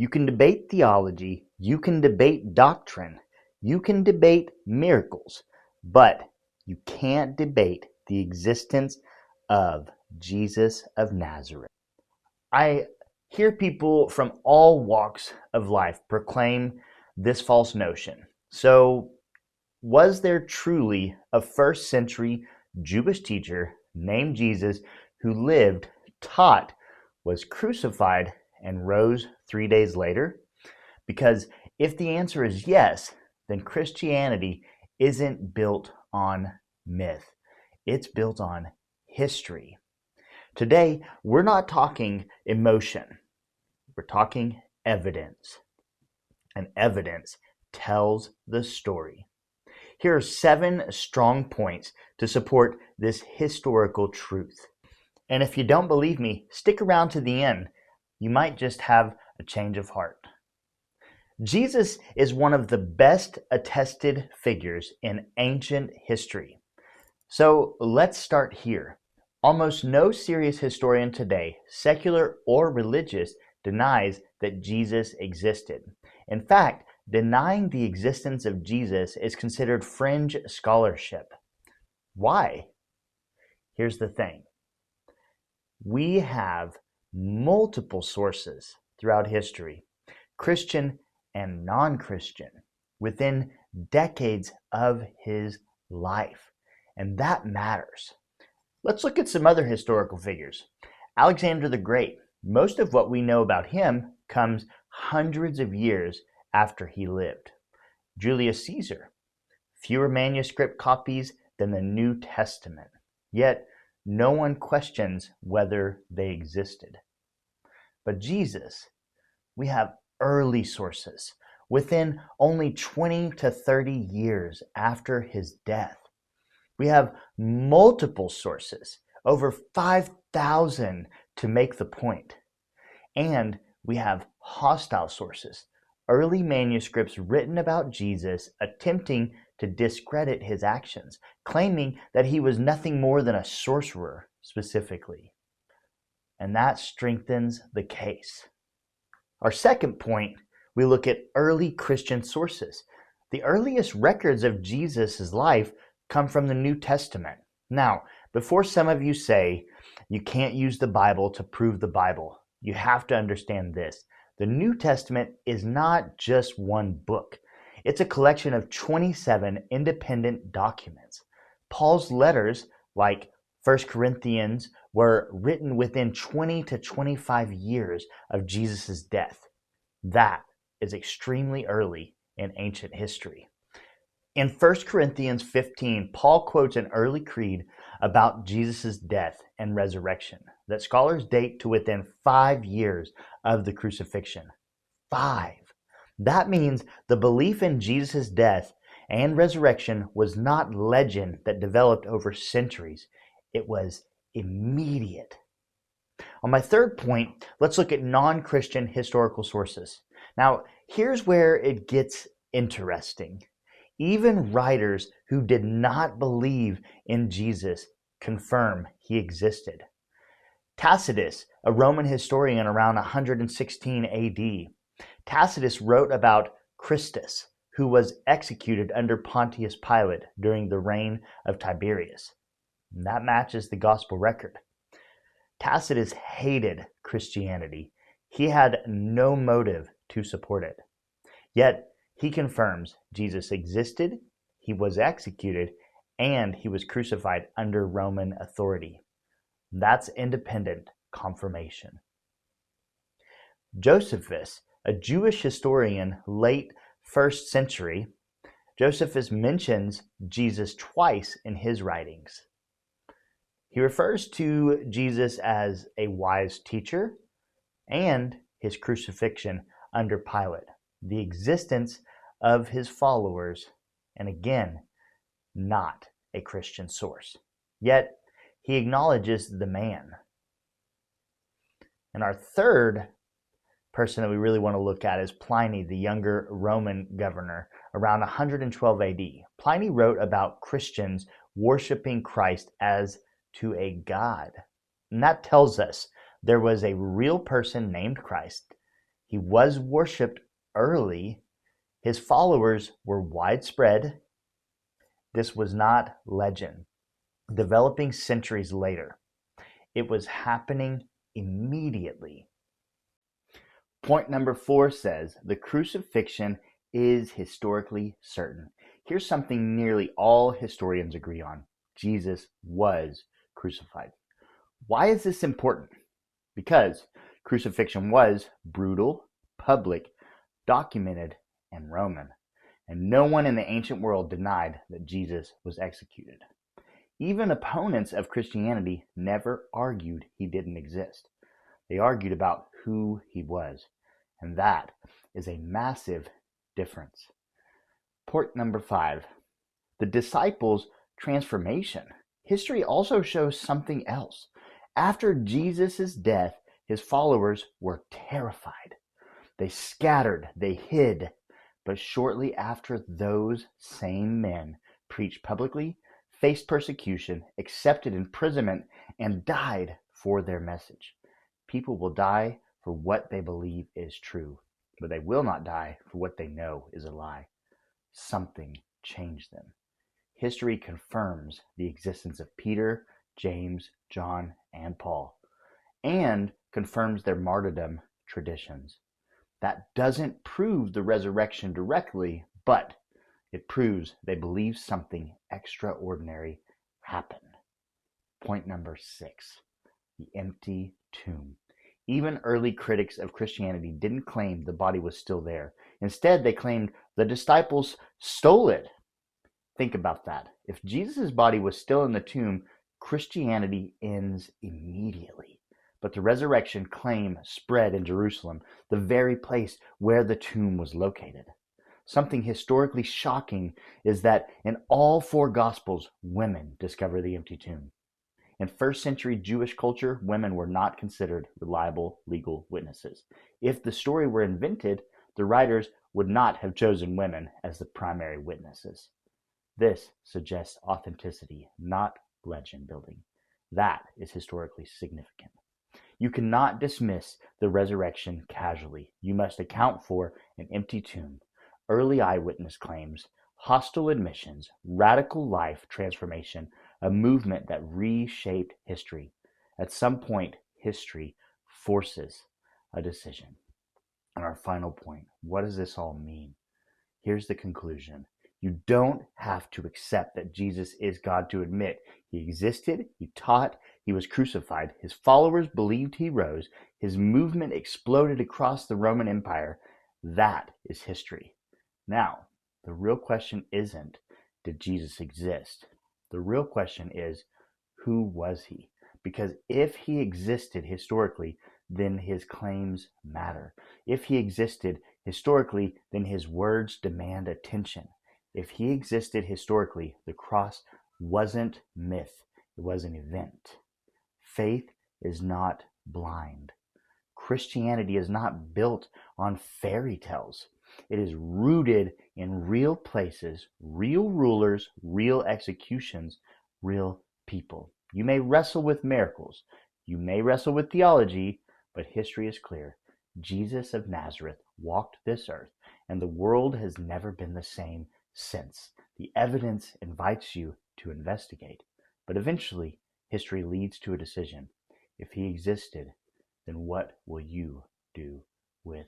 You can debate theology, you can debate doctrine, you can debate miracles, but you can't debate the existence of Jesus of Nazareth. I hear people from all walks of life proclaim this false notion. So, was there truly a first century Jewish teacher named Jesus who lived, taught, was crucified, and rose 3 days later? Because if the answer is yes, then Christianity isn't built on myth. It's built on history. Today, we're not talking emotion. We're talking evidence. And evidence tells the story. Here are 7 strong points to support this historical truth. And if you don't believe me, stick around to the end. You might just have a change of heart. Jesus is one of the best attested figures in ancient history. So let's start here. Almost no serious historian today, secular or religious, denies that Jesus existed. In fact, denying the existence of Jesus is considered fringe scholarship. Why? Here's the thing. We have multiple sources throughout history, Christian and non-Christian, within decades of his life. And that matters. Let's look at some other historical figures. Alexander the Great. Most of what we know about him comes hundreds of years after he lived. Julius Caesar. Fewer manuscript copies than the New Testament. Yet, no one questions whether they existed. But Jesus, we have early sources within only 20 to 30 years after his death. We have multiple sources, over 5,000 to make the point. And we have hostile sources, early manuscripts written about Jesus attempting to discredit his actions, claiming that he was nothing more than a sorcerer specifically. And that strengthens the case. Our second point, we look at early Christian sources. The earliest records of Jesus' life come from the New Testament. Now, before some of you say you can't use the Bible to prove the Bible, you have to understand this. The New Testament is not just one book. It's a collection of 27 independent documents. Paul's letters, like 1 Corinthians, were written within 20 to 25 years of Jesus' death. That is extremely early in ancient history. In 1 Corinthians 15, Paul quotes an early creed about Jesus' death and resurrection that scholars date to within 5 years of the crucifixion. 5. That means the belief in Jesus' death and resurrection was not legend that developed over centuries. It was immediate. On my third point, let's look at non-Christian historical sources. Now, here's where it gets interesting. Even writers who did not believe in Jesus confirm he existed. Tacitus, a Roman historian around 116 AD, Tacitus wrote about Christus, who was executed under Pontius Pilate during the reign of Tiberius. And that matches the gospel record. Tacitus hated Christianity. He had no motive to support it. Yet, he confirms Jesus existed, he was executed, and he was crucified under Roman authority. That's independent confirmation. Josephus, a Jewish historian late 1st century, Josephus mentions Jesus twice in his writings. He refers to Jesus as a wise teacher and his crucifixion under Pilate, the existence of his followers, and again, not a Christian source. Yet, he acknowledges the man. And our third person that we really want to look at is Pliny, the younger Roman governor, around 112 AD. Pliny wrote about Christians worshiping Christ as to a god. And that tells us there was a real person named Christ. He was worshipped early. His followers were widespread. This was not legend, developing centuries later. It was happening immediately. Point number 4 says the crucifixion is historically certain. Here's something nearly all historians agree on. Jesus was crucified. Why is this important? Because crucifixion was brutal, public, documented, and Roman. And no one in the ancient world denied that Jesus was executed. Even opponents of Christianity never argued he didn't exist. They argued about who he was. And that is a massive difference. Point number 5, the disciples' transformation. History also shows something else. After Jesus' death, his followers were terrified. They scattered, they hid. But shortly after, those same men preached publicly, faced persecution, accepted imprisonment, and died for their message. People will die for what they believe is true, but they will not die for what they know is a lie. Something changed them. History confirms the existence of Peter, James, John, and Paul, and confirms their martyrdom traditions. That doesn't prove the resurrection directly, but it proves they believe something extraordinary happened. Point number 6, the empty tomb. Even early critics of Christianity didn't claim the body was still there. Instead, they claimed the disciples stole it. Think about that. If Jesus' body was still in the tomb, Christianity ends immediately. But the resurrection claim spread in Jerusalem, the very place where the tomb was located. Something historically shocking is that in all 4 Gospels, women discover the empty tomb. In first century Jewish culture, women were not considered reliable legal witnesses. If the story were invented, the writers would not have chosen women as the primary witnesses. This suggests authenticity, not legend building. That is historically significant. You cannot dismiss the resurrection casually. You must account for an empty tomb, early eyewitness claims, hostile admissions, radical life transformation, a movement that reshaped history. At some point, history forces a decision. And our final point, what does this all mean? Here's the conclusion. You don't have to accept that Jesus is God to admit he existed, he taught, he was crucified, his followers believed he rose, his movement exploded across the Roman Empire. That is history. Now, the real question isn't, did Jesus exist? The real question is, who was he? Because if he existed historically, then his claims matter. If he existed historically, then his words demand attention. If he existed historically, the cross wasn't myth, it was an event. Faith is not blind. Christianity is not built on fairy tales. It is rooted in real places, real rulers, real executions, real people. You may wrestle with miracles, you may wrestle with theology, but history is clear. Jesus of Nazareth walked this earth, and the world has never been the same since. The evidence invites you to investigate, but eventually history leads to a decision. If he existed, then what will you do with